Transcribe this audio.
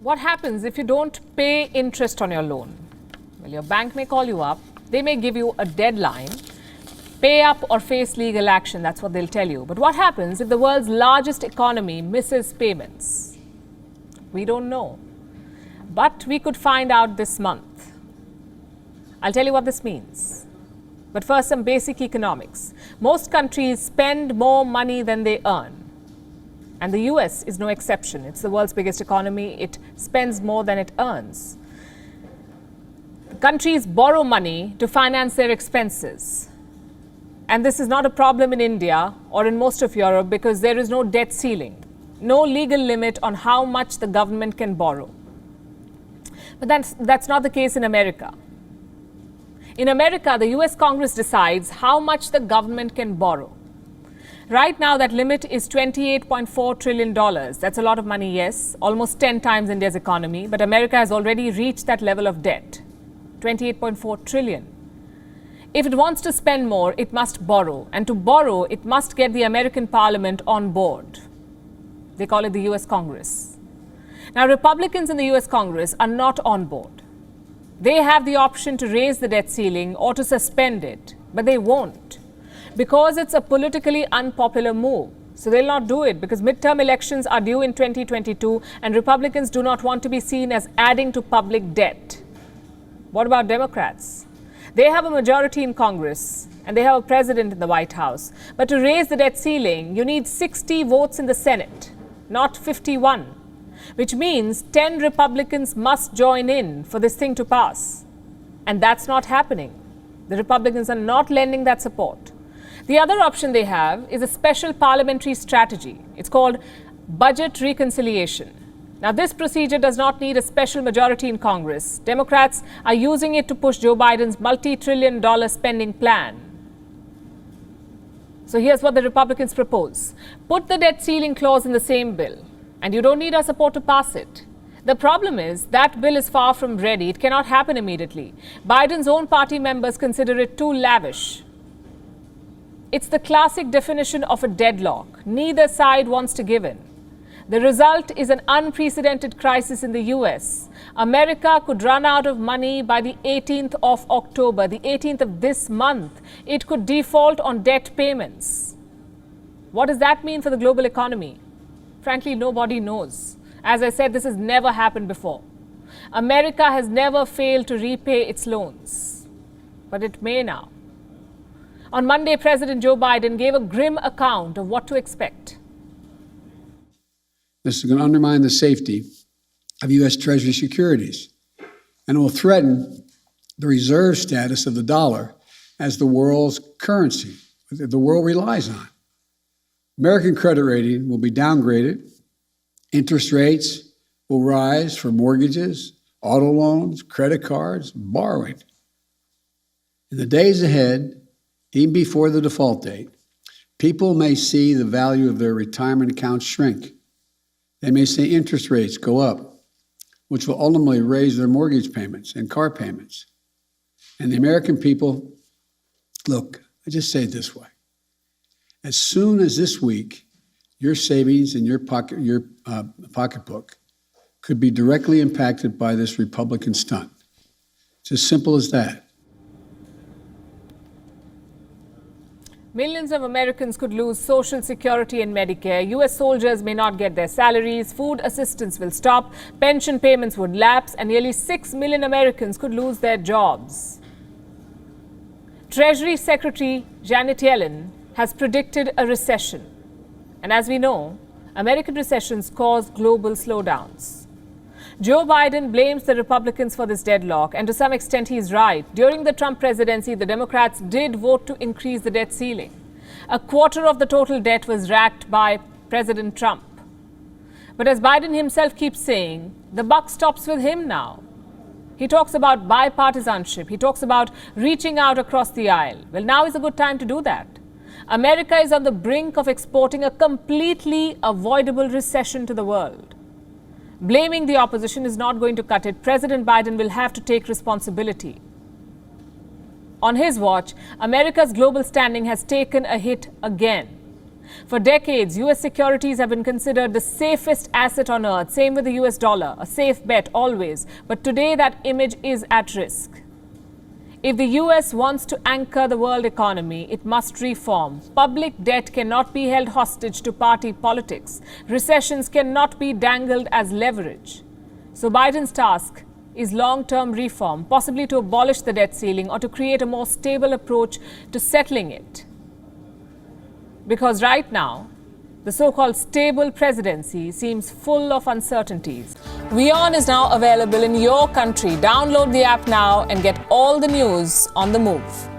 What happens if you don't pay interest on your loan? Well, your bank may call you up. They may give you a deadline. Pay up or face legal action. That's what they'll tell you. But what happens if the world's largest economy misses payments? We don't know. But we could find out this month. I'll tell you what this means. But first, some basic economics. Most countries spend more money than they earn. And the US is no exception. It's the world's biggest economy. It spends more than it earns. Countries borrow money to finance their expenses. And this is not a problem in India or in most of Europe because there is no debt ceiling, no legal limit on how much the government can borrow. But that's not the case in America. In America, the US Congress decides how much the government can borrow. Right now, that limit is $28.4 trillion. That's a lot of money, yes, almost 10 times India's economy. But America has already reached that level of debt, $28.4 trillion. If it wants to spend more, it must borrow. And to borrow, it must get the American Parliament on board. They call it the US Congress. Now, Republicans in the US Congress are not on board. They have the option to raise the debt ceiling or to suspend it, but they won't. Because it's a politically unpopular move. So they'll not do it because midterm elections are due in 2022 and Republicans do not want to be seen as adding to public debt. What about Democrats? They have a majority in Congress and they have a president in the White House. But to raise the debt ceiling, you need 60 votes in the Senate, not 51, which means 10 Republicans must join in for this thing to pass. And that's not happening. The Republicans are not lending that support. The other option they have is a special parliamentary strategy. It's called budget reconciliation. Now, this procedure does not need a special majority in Congress. Democrats are using it to push Joe Biden's multi-trillion-dollar spending plan. So here's what the Republicans propose. Put the debt ceiling clause in the same bill, and you don't need our support to pass it. The problem is that bill is far from ready. It cannot happen immediately. Biden's own party members consider it too lavish. It's the classic definition of a deadlock. Neither side wants to give in. The result is an unprecedented crisis in the US. America could run out of money by the 18th of October, the 18th of this month. It could default on debt payments. What does that mean for the global economy? Frankly, nobody knows. As I said, this has never happened before. America has never failed to repay its loans, but it may now. On Monday, President Joe Biden gave a grim account of what to expect. This is going to undermine the safety of U.S. Treasury securities, and it will threaten the reserve status of the dollar as the world's currency that the world relies on. American credit rating will be downgraded. Interest rates will rise for mortgages, auto loans, credit cards, borrowing. In the days ahead, even before the default date, people may see the value of their retirement accounts shrink. They may see interest rates go up, which will ultimately raise their mortgage payments and car payments. And the American people, look, I just say it this way. As soon as this week, your savings in your pocketbook could be directly impacted by this Republican stunt. It's as simple as that. Millions of Americans could lose Social Security and Medicare. U.S. soldiers may not get their salaries. Food assistance will stop. Pension payments would lapse. And nearly 6 million Americans could lose their jobs. Treasury Secretary Janet Yellen has predicted a recession. And as we know, American recessions cause global slowdowns. Joe Biden blames the Republicans for this deadlock, and to some extent he's right. During the Trump presidency, the Democrats did vote to increase the debt ceiling. A quarter of the total debt was racked by President Trump. But as Biden himself keeps saying, the buck stops with him now. He talks about bipartisanship. He talks about reaching out across the aisle. Well, now is a good time to do that. America is on the brink of exporting a completely avoidable recession to the world. Blaming the opposition is not going to cut it. President Biden will have to take responsibility. On his watch, America's global standing has taken a hit again. For decades, US securities have been considered the safest asset on earth. Same with the US dollar, a safe bet always. But today that image is at risk. If the US wants to anchor the world economy, it must reform. Public debt cannot be held hostage to party politics. Recessions cannot be dangled as leverage. So Biden's task is long-term reform, possibly to abolish the debt ceiling or to create a more stable approach to settling it. Because right now, the so-called stable presidency seems full of uncertainties. WION is now available in your country. Download the app now and get all the news on the move.